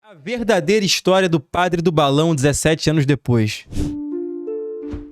A verdadeira história do padre do balão 17 anos depois.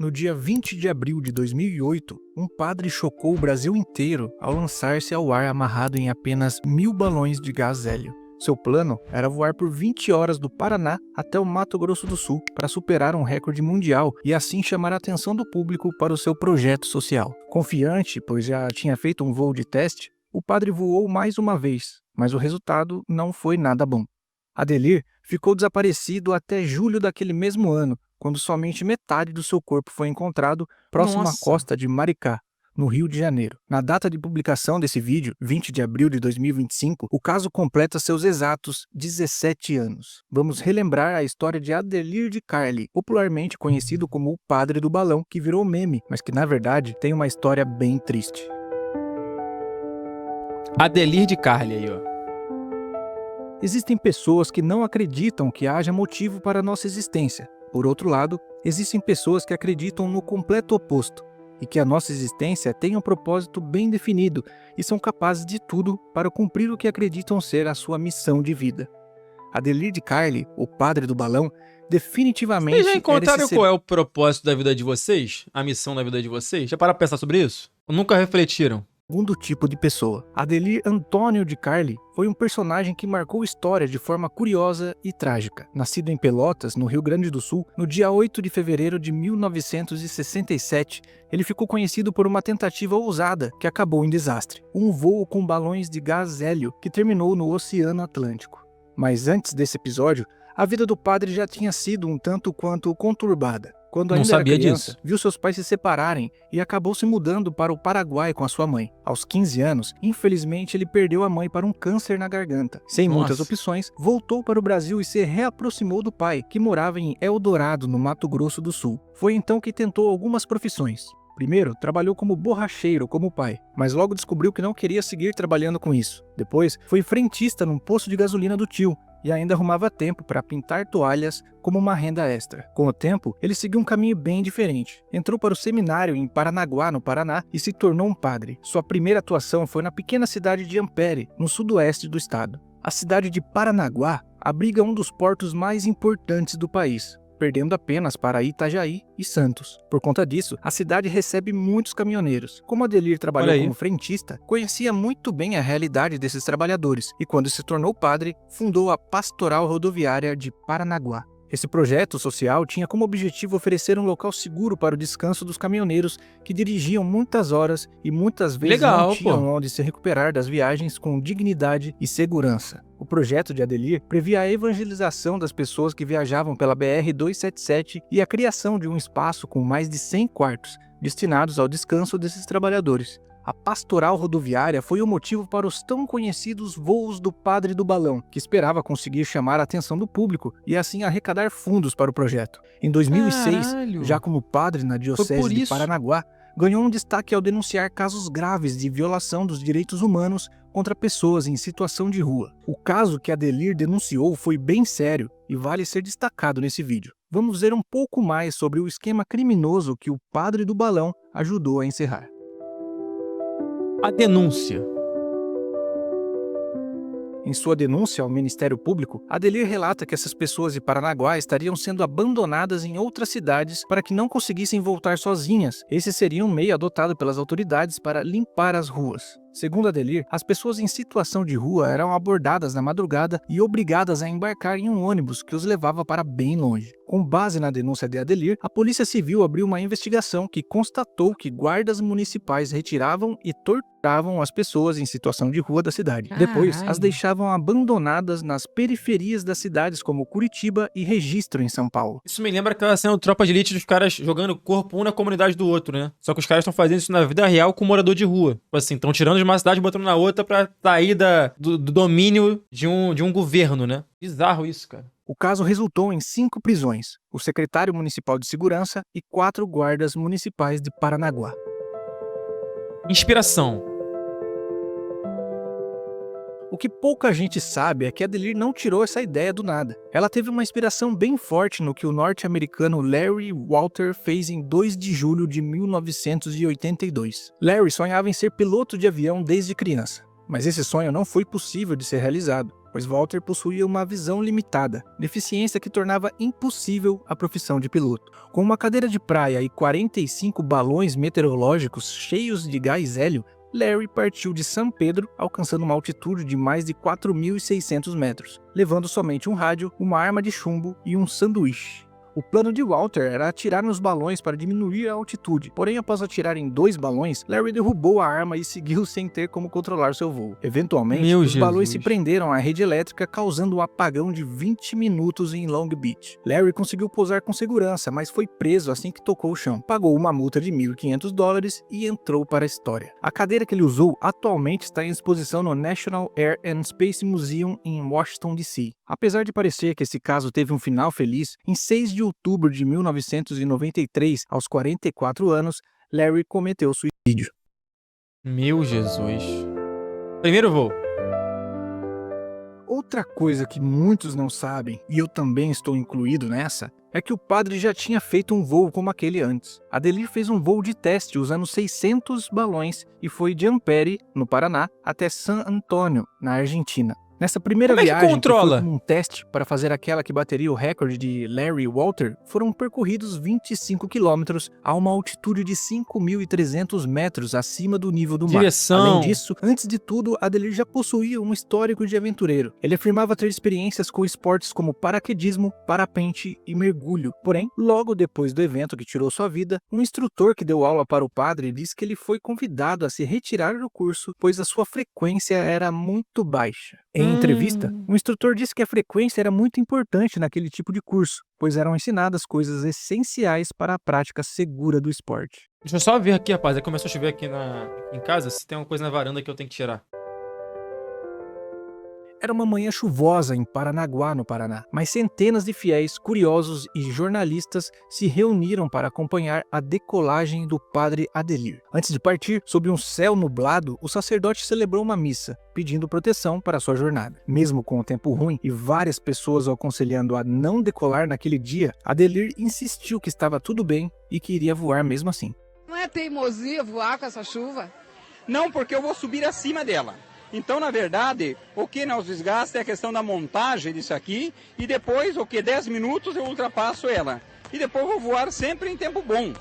No dia 20 de abril de 2008, um padre chocou o Brasil inteiro ao lançar-se ao ar amarrado em apenas 1.000 balões de gás hélio. Seu plano era voar por 20 horas do Paraná até o Mato Grosso do Sul para superar um recorde mundial e assim chamar a atenção do público para o seu projeto social. Confiante, pois já tinha feito um voo de teste, o padre voou mais uma vez, mas o resultado não foi nada bom. Adelir ficou desaparecido até julho daquele mesmo ano, quando somente metade do seu corpo foi encontrado próximo à costa de Maricá, no Rio de Janeiro. Na data de publicação desse vídeo, 20 de abril de 2025, o caso completa seus exatos 17 anos. Vamos relembrar a história de Adelir de Carli, popularmente conhecido como o Padre do Balão, que virou meme, mas que na verdade tem uma história bem triste. Adelir de Carli aí, ó. Existem pessoas que não acreditam que haja motivo para a nossa existência. Por outro lado, existem pessoas que acreditam no completo oposto e que a nossa existência tem um propósito bem definido e são capazes de tudo para cumprir o que acreditam ser a sua missão de vida. Adelir de Carli, o padre do balão, definitivamente... Vocês já encontraram qual é o propósito da vida de vocês? A missão da vida de vocês? Já pararam pra pensar sobre isso? Ou nunca refletiram? Segundo tipo de pessoa. Adelir Antônio de Carli foi um personagem que marcou história de forma curiosa e trágica. Nascido em Pelotas, no Rio Grande do Sul, no dia 8 de fevereiro de 1967, ele ficou conhecido por uma tentativa ousada que acabou em desastre. Um voo com balões de gás hélio que terminou no Oceano Atlântico. Mas antes desse episódio, a vida do padre já tinha sido um tanto quanto conturbada. Quando ainda era criança, viu seus pais se separarem e acabou se mudando para o Paraguai com a sua mãe. Aos 15 anos, infelizmente ele perdeu a mãe para um câncer na garganta. Sem muitas opções, voltou para o Brasil e se reaproximou do pai, que morava em Eldorado, no Mato Grosso do Sul. Foi então que tentou algumas profissões. Primeiro, trabalhou como borracheiro, como o pai, mas logo descobriu que não queria seguir trabalhando com isso. Depois, foi frentista num posto de gasolina do tio, e ainda arrumava tempo para pintar toalhas como uma renda extra. Com o tempo, ele seguiu um caminho bem diferente. Entrou para o seminário em Paranaguá, no Paraná, e se tornou um padre. Sua primeira atuação foi na pequena cidade de Ampere, no sudoeste do estado. A cidade de Paranaguá abriga um dos portos mais importantes do país, perdendo apenas para Itajaí e Santos. Por conta disso, a cidade recebe muitos caminhoneiros. Como Adelir trabalhou como frentista, conhecia muito bem a realidade desses trabalhadores e, quando se tornou padre, fundou a Pastoral Rodoviária de Paranaguá. Esse projeto social tinha como objetivo oferecer um local seguro para o descanso dos caminhoneiros que dirigiam muitas horas e muitas vezes não tinham onde se recuperar das viagens com dignidade e segurança. O projeto de Adelir previa a evangelização das pessoas que viajavam pela BR-277 e a criação de um espaço com mais de 100 quartos, destinados ao descanso desses trabalhadores. A pastoral rodoviária foi o motivo para os tão conhecidos voos do Padre do Balão, que esperava conseguir chamar a atenção do público e assim arrecadar fundos para o projeto. Em 2006, já como padre na Diocese de Paranaguá, ganhou um destaque ao denunciar casos graves de violação dos direitos humanos contra pessoas em situação de rua. O caso que Adelir denunciou foi bem sério e vale ser destacado nesse vídeo. Vamos ver um pouco mais sobre o esquema criminoso que o Padre do Balão ajudou a encerrar. A denúncia. Em sua denúncia ao Ministério Público, Adelir relata que essas pessoas de Paranaguá estariam sendo abandonadas em outras cidades para que não conseguissem voltar sozinhas. Esse seria um meio adotado pelas autoridades para limpar as ruas. Segundo Adelir, as pessoas em situação de rua eram abordadas na madrugada e obrigadas a embarcar em um ônibus que os levava para bem longe. Com base na denúncia de Adelir, a Polícia Civil abriu uma investigação que constatou que guardas municipais retiravam e torturavam as pessoas em situação de rua da cidade. Depois, as deixavam abandonadas nas periferias das cidades como Curitiba e Registro, em São Paulo. Isso me lembra aquela cena do Tropa de Elite dos caras jogando o corpo um na comunidade do outro, né? Só que os caras estão fazendo isso na vida real com um morador de rua. Tipo assim, estão tirando de uma cidade e botando na outra pra sair do domínio de um governo, né? Bizarro isso, cara. O caso resultou em 5 prisões, o secretário municipal de segurança e 4 guardas municipais de Paranaguá. Inspiração. O que pouca gente sabe é que Adelir não tirou essa ideia do nada. Ela teve uma inspiração bem forte no que o norte-americano Larry Walter fez em 2 de julho de 1982. Larry sonhava em ser piloto de avião desde criança, mas esse sonho não foi possível de ser realizado, pois Walter possuía uma visão limitada, deficiência que tornava impossível a profissão de piloto. Com uma cadeira de praia e 45 balões meteorológicos cheios de gás hélio, Larry partiu de San Pedro, alcançando uma altitude de mais de 4.600 metros, levando somente um rádio, uma arma de chumbo e um sanduíche. O plano de Walter era atirar nos balões para diminuir a altitude, porém após atirar em 2 balões, Larry derrubou a arma e seguiu sem ter como controlar seu voo. Eventualmente, os balões se prenderam à rede elétrica, causando um apagão de 20 minutos em Long Beach. Larry conseguiu pousar com segurança, mas foi preso assim que tocou o chão. Pagou uma multa de $1.500 e entrou para a história. A cadeira que ele usou atualmente está em exposição no National Air and Space Museum em Washington, D.C. Apesar de parecer que esse caso teve um final feliz, em 6 de outubro de 1993, aos 44 anos, Larry cometeu suicídio. Meu Jesus. Primeiro voo. Outra coisa que muitos não sabem, e eu também estou incluído nessa, é que o padre já tinha feito um voo como aquele antes. Adelir fez um voo de teste usando 600 balões e foi de Ampere, no Paraná, até San Antonio, na Argentina. Nessa primeira viagem, que foi como um teste para fazer aquela que bateria o recorde de Larry e Walter, foram percorridos 25 quilômetros a uma altitude de 5.300 metros acima do nível do mar. Além disso, antes de tudo, Adelir já possuía um histórico de aventureiro. Ele afirmava ter experiências com esportes como paraquedismo, parapente e mergulho. Porém, logo depois do evento que tirou sua vida, um instrutor que deu aula para o padre disse que ele foi convidado a se retirar do curso, pois a sua frequência era muito baixa. Em entrevista, o instrutor disse que a frequência era muito importante naquele tipo de curso, pois eram ensinadas coisas essenciais para a prática segura do esporte. Deixa eu só ver aqui, rapaz. Começou a chover aqui em casa. Se tem uma coisa na varanda que eu tenho que tirar. Era uma manhã chuvosa em Paranaguá, no Paraná, mas centenas de fiéis, curiosos e jornalistas se reuniram para acompanhar a decolagem do padre Adelir. Antes de partir, sob um céu nublado, o sacerdote celebrou uma missa, pedindo proteção para sua jornada. Mesmo com o tempo ruim e várias pessoas o aconselhando a não decolar naquele dia, Adelir insistiu que estava tudo bem e que iria voar mesmo assim. Não é teimosia voar com essa chuva? Não, porque eu vou subir acima dela. Então, na verdade, o que nos desgasta é a questão da montagem disso aqui e depois, 10 minutos eu ultrapasso ela. E depois vou voar sempre em tempo bom.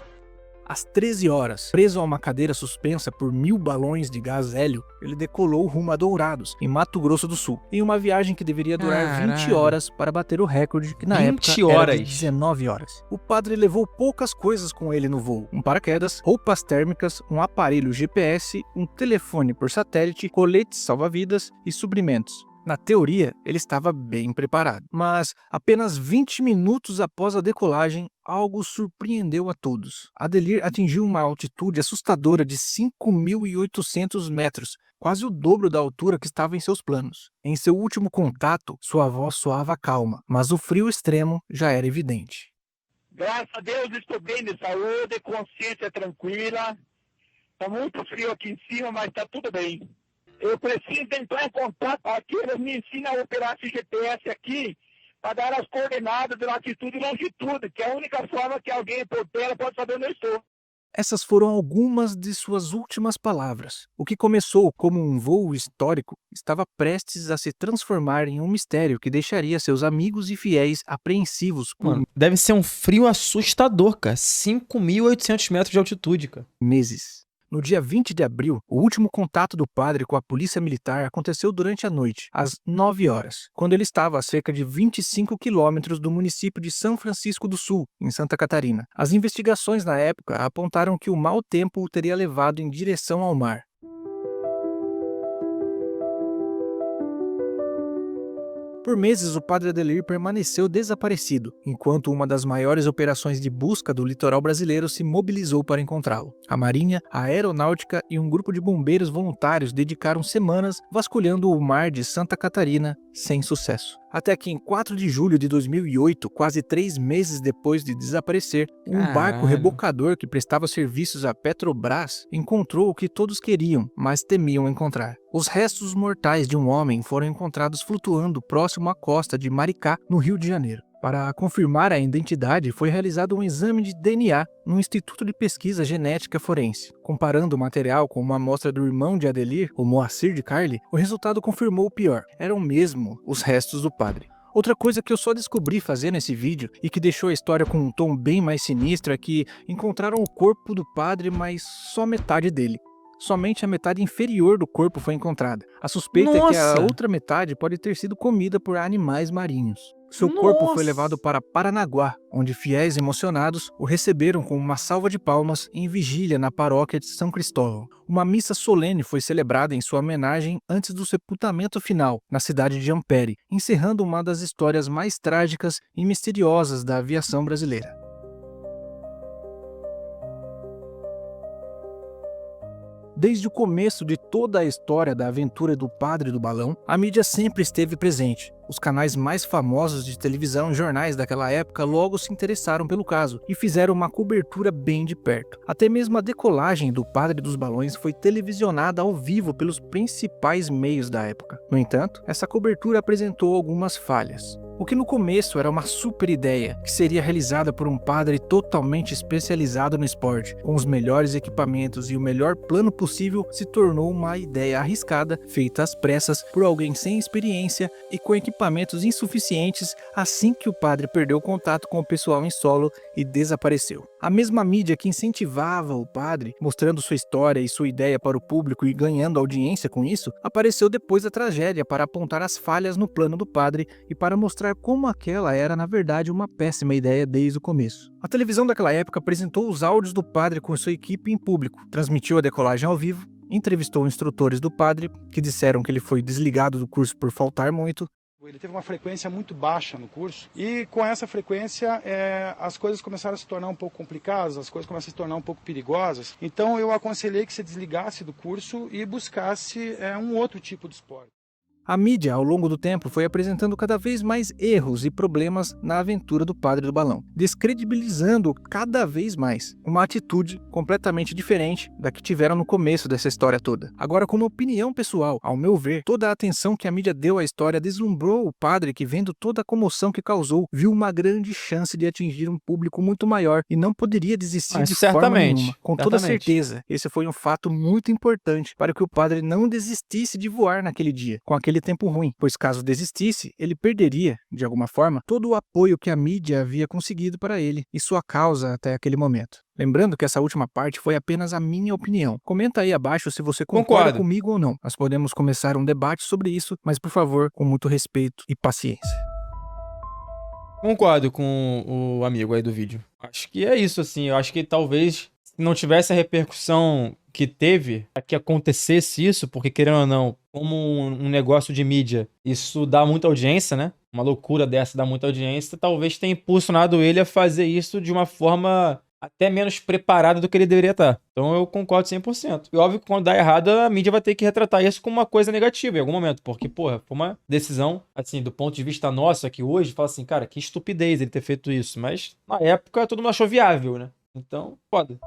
Às 13 horas, preso a uma cadeira suspensa por 1.000 balões de gás hélio, ele decolou rumo a Dourados, em Mato Grosso do Sul, em uma viagem que deveria durar 20 horas para bater o recorde, que na época era de 19 horas. O padre levou poucas coisas com ele no voo: um paraquedas, roupas térmicas, um aparelho GPS, um telefone por satélite, coletes salva-vidas e suprimentos. Na teoria, ele estava bem preparado, mas apenas 20 minutos após a decolagem, algo surpreendeu a todos. Adelir atingiu uma altitude assustadora de 5.800 metros, quase o dobro da altura que estava em seus planos. Em seu último contato, sua voz soava calma, mas o frio extremo já era evidente. Graças a Deus estou bem de saúde, consciência tranquila. Está muito frio aqui em cima, mas está tudo bem. Eu preciso entrar em contato aqui, eles me ensinam a operar esse GPS aqui para dar as coordenadas de latitude e longitude, que é a única forma que alguém por terra pode saber onde eu estou. Essas foram algumas de suas últimas palavras. O que começou como um voo histórico estava prestes a se transformar em um mistério que deixaria seus amigos e fiéis apreensivos por Mano, deve ser um frio assustador, cara. 5.800 metros de altitude, cara. meses. No dia 20 de abril, o último contato do padre com a polícia militar aconteceu durante a noite, às 9 horas, quando ele estava a cerca de 25 quilômetros do município de São Francisco do Sul, em Santa Catarina. As investigações na época apontaram que o mau tempo o teria levado em direção ao mar. Por meses, o padre Adelir permaneceu desaparecido, enquanto uma das maiores operações de busca do litoral brasileiro se mobilizou para encontrá-lo. A Marinha, a Aeronáutica e um grupo de bombeiros voluntários dedicaram semanas vasculhando o mar de Santa Catarina sem sucesso. Até que em 4 de julho de 2008, quase 3 meses depois de desaparecer, um barco rebocador que prestava serviços à Petrobras encontrou o que todos queriam, mas temiam encontrar. Os restos mortais de um homem foram encontrados flutuando próximo à costa de Maricá, no Rio de Janeiro. Para confirmar a identidade, foi realizado um exame de DNA no Instituto de Pesquisa Genética Forense. Comparando o material com uma amostra do irmão de Adelir, o Moacir de Carli, o resultado confirmou o pior. Eram mesmo os restos do padre. Outra coisa que eu só descobri fazendo esse vídeo e que deixou a história com um tom bem mais sinistro é que encontraram o corpo do padre, mas só metade dele. Somente a metade inferior do corpo foi encontrada. A suspeita é que a Nossa! outra metade pode ter sido comida por animais marinhos. Seu corpo foi levado para Paranaguá, onde fiéis emocionados o receberam com uma salva de palmas em vigília na paróquia de São Cristóvão. Uma missa solene foi celebrada em sua homenagem antes do sepultamento final, na cidade de Ampere, encerrando uma das histórias mais trágicas e misteriosas da aviação brasileira. Desde o começo de toda a história da aventura do Padre do Balão, a mídia sempre esteve presente. Os canais mais famosos de televisão e jornais daquela época logo se interessaram pelo caso e fizeram uma cobertura bem de perto. Até mesmo a decolagem do Padre dos Balões foi televisionada ao vivo pelos principais meios da época. No entanto, essa cobertura apresentou algumas falhas. O que no começo era uma super ideia, que seria realizada por um padre totalmente especializado no esporte, com os melhores equipamentos e o melhor plano possível, se tornou uma ideia arriscada, feita às pressas por alguém sem experiência e com equipamentos insuficientes assim que o padre perdeu contato com o pessoal em solo e desapareceu. A mesma mídia que incentivava o padre, mostrando sua história e sua ideia para o público e ganhando audiência com isso, apareceu depois da tragédia para apontar as falhas no plano do padre e para mostrar como aquela era, na verdade, uma péssima ideia desde o começo. A televisão daquela época apresentou os áudios do padre com sua equipe em público, transmitiu a decolagem ao vivo, entrevistou instrutores do padre, que disseram que ele foi desligado do curso por faltar muito. Ele teve uma frequência muito baixa no curso e com essa frequência as coisas começaram a se tornar um pouco complicadas, as coisas começaram a se tornar um pouco perigosas. Então eu aconselhei que você desligasse do curso e buscasse um outro tipo de esporte. A mídia, ao longo do tempo, foi apresentando cada vez mais erros e problemas na aventura do Padre do Balão, descredibilizando cada vez mais, uma atitude completamente diferente da que tiveram no começo dessa história toda. Agora, como opinião pessoal, ao meu ver, toda a atenção que a mídia deu à história deslumbrou o padre que, vendo toda a comoção que causou, viu uma grande chance de atingir um público muito maior e não poderia desistir de forma nenhuma. Com toda certeza, esse foi um fato muito importante para que o padre não desistisse de voar naquele dia, com aquele tempo ruim, pois caso desistisse, ele perderia, de alguma forma, todo o apoio que a mídia havia conseguido para ele e sua causa até aquele momento. Lembrando que essa última parte foi apenas a minha opinião. Comenta aí abaixo se você concorda comigo ou não. Nós podemos começar um debate sobre isso, mas por favor, com muito respeito e paciência. Concordo com o amigo aí do vídeo. Acho que é isso, assim. Eu acho que talvez se não tivesse a repercussão que teve, a que acontecesse isso, porque querendo ou não, como um negócio de mídia, isso dá muita audiência, né? Uma loucura dessa dá muita audiência, talvez tenha impulsionado ele a fazer isso de uma forma até menos preparada do que ele deveria estar. Então eu concordo 100%. E óbvio que quando dá errado, a mídia vai ter que retratar isso como uma coisa negativa em algum momento, porque, porra, foi uma decisão, assim, do ponto de vista nosso aqui hoje, fala assim, cara, que estupidez ele ter feito isso, mas na época todo mundo achou viável, né? Então, foda.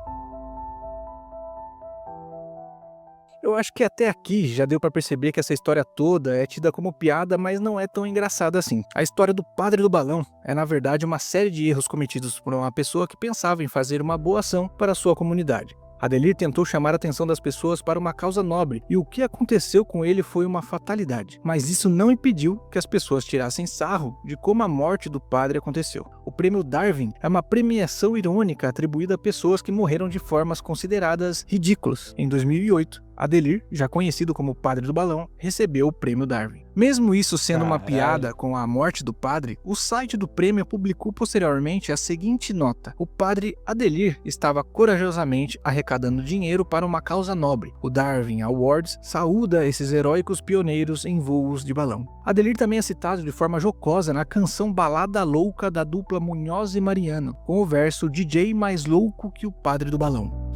Eu acho que até aqui já deu pra perceber que essa história toda é tida como piada, mas não é tão engraçada assim. A história do Padre do Balão é, na verdade, uma série de erros cometidos por uma pessoa que pensava em fazer uma boa ação para a sua comunidade. Adelir tentou chamar a atenção das pessoas para uma causa nobre, e o que aconteceu com ele foi uma fatalidade. Mas isso não impediu que as pessoas tirassem sarro de como a morte do padre aconteceu. O prêmio Darwin é uma premiação irônica atribuída a pessoas que morreram de formas consideradas ridículas. Em 2008, Adelir, já conhecido como Padre do Balão, recebeu o prêmio Darwin. Mesmo isso sendo uma piada com a morte do padre, o site do prêmio publicou posteriormente a seguinte nota: o padre Adelir estava corajosamente arrecadando dinheiro para uma causa nobre. O Darwin Awards saúda esses heróicos pioneiros em voos de balão. Adelir também é citado de forma jocosa na canção Balada Louca da dupla Munhoz e Mariano, com o verso DJ mais louco que o Padre do Balão.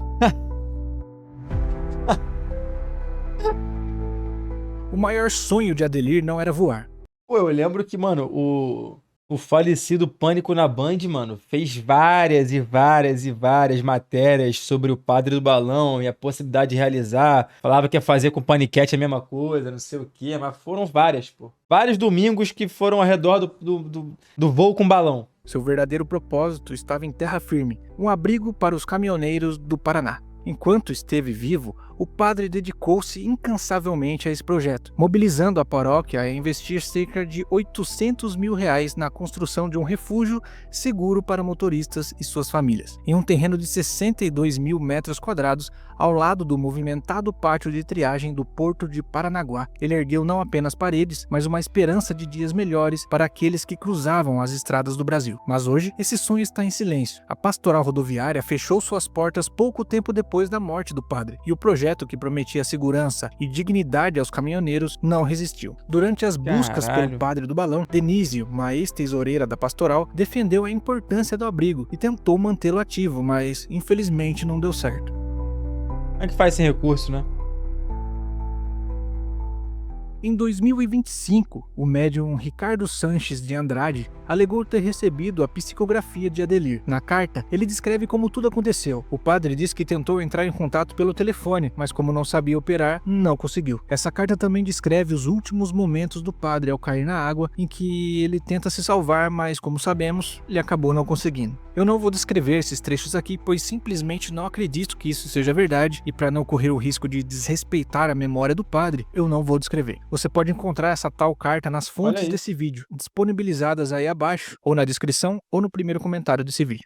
O maior sonho de Adelir não era voar. Pô, eu lembro que, mano, O falecido Pânico na Band, mano, fez várias e várias e várias matérias sobre o Padre do Balão e a possibilidade de realizar. Falava que ia fazer com o Paniquete a mesma coisa, não sei o quê, mas foram várias, pô. Vários domingos que foram ao redor do voo com balão. Seu verdadeiro propósito estava em terra firme, um abrigo para os caminhoneiros do Paraná. Enquanto esteve vivo, o padre dedicou-se incansavelmente a esse projeto, mobilizando a paróquia a investir cerca de R$800 mil na construção de um refúgio seguro para motoristas e suas famílias, em um terreno de 62 mil metros quadrados, ao lado do movimentado pátio de triagem do Porto de Paranaguá. Ele ergueu não apenas paredes, mas uma esperança de dias melhores para aqueles que cruzavam as estradas do Brasil. Mas hoje, esse sonho está em silêncio. A pastoral rodoviária fechou suas portas pouco tempo depois da morte do padre, e o projeto que prometia segurança e dignidade aos caminhoneiros não resistiu. Durante as buscas pelo Padre do Balão, Denísio, uma ex-tesoureira da pastoral, defendeu a importância do abrigo e tentou mantê-lo ativo, mas infelizmente não deu certo. Como é que faz sem recurso, né? Em 2025, o médium Ricardo Sanches de Andrade alegou ter recebido a psicografia de Adelir. Na carta, ele descreve como tudo aconteceu. O padre diz que tentou entrar em contato pelo telefone, mas como não sabia operar, não conseguiu. Essa carta também descreve os últimos momentos do padre ao cair na água, em que ele tenta se salvar, mas como sabemos, ele acabou não conseguindo. Eu não vou descrever esses trechos aqui, pois simplesmente não acredito que isso seja verdade, e para não correr o risco de desrespeitar a memória do padre, eu não vou descrever. Você pode encontrar essa tal carta nas fontes desse vídeo, disponibilizadas aí abaixo, ou na descrição, ou no primeiro comentário desse vídeo.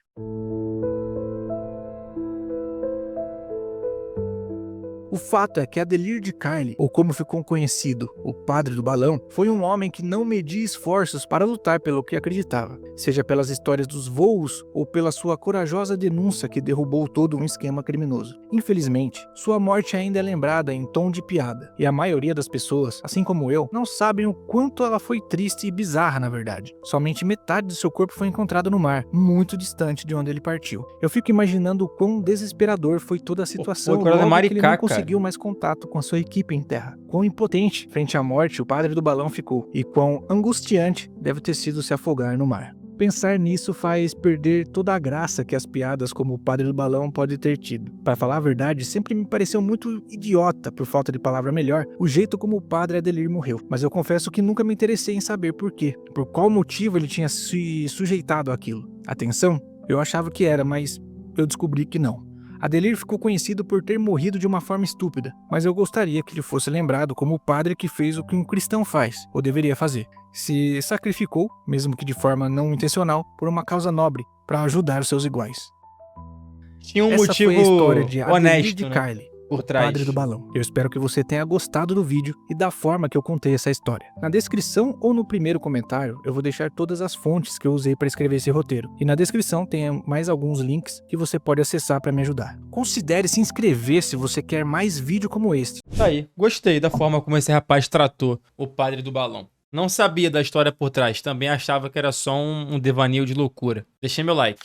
O fato é que Adelir de Carli, ou como ficou conhecido, o Padre do Balão, foi um homem que não media esforços para lutar pelo que acreditava, seja pelas histórias dos voos ou pela sua corajosa denúncia que derrubou todo um esquema criminoso. Infelizmente, sua morte ainda é lembrada em tom de piada, e a maioria das pessoas, assim como eu, não sabem o quanto ela foi triste e bizarra na verdade. Somente metade do seu corpo foi encontrada no mar, muito distante de onde ele partiu. Eu fico imaginando o quão desesperador foi toda a situação, logo que ele não conseguiu mais contato com a sua equipe em terra. Quão impotente frente à morte o Padre do Balão ficou, e quão angustiante deve ter sido se afogar no mar. Pensar nisso faz perder toda a graça que as piadas como o Padre do Balão pode ter tido. Para falar a verdade, sempre me pareceu muito idiota, por falta de palavra melhor, o jeito como o Padre Adelir morreu. Mas eu confesso que nunca me interessei em saber por quê, por qual motivo ele tinha se sujeitado àquilo. Atenção? Eu achava que era, mas eu descobri que não. Adelir ficou conhecido por ter morrido de uma forma estúpida, mas eu gostaria que ele fosse lembrado como o padre que fez o que um cristão faz, ou deveria fazer. Se sacrificou, mesmo que de forma não intencional, por uma causa nobre, para ajudar os seus iguais. Tinha um Essa motivo foi a história de Adelir honesto, de né? Carli, Por trás. Padre do Balão. Eu espero que você tenha gostado do vídeo e da forma que eu contei essa história. Na descrição ou no primeiro comentário, eu vou deixar todas as fontes que eu usei para escrever esse roteiro. E na descrição tem mais alguns links que você pode acessar para me ajudar. Considere se inscrever se você quer mais vídeo como este. Tá aí. Gostei da forma como esse rapaz tratou o Padre do Balão. Não sabia da história por trás. Também achava que era só um devaneio de loucura. Deixei meu like.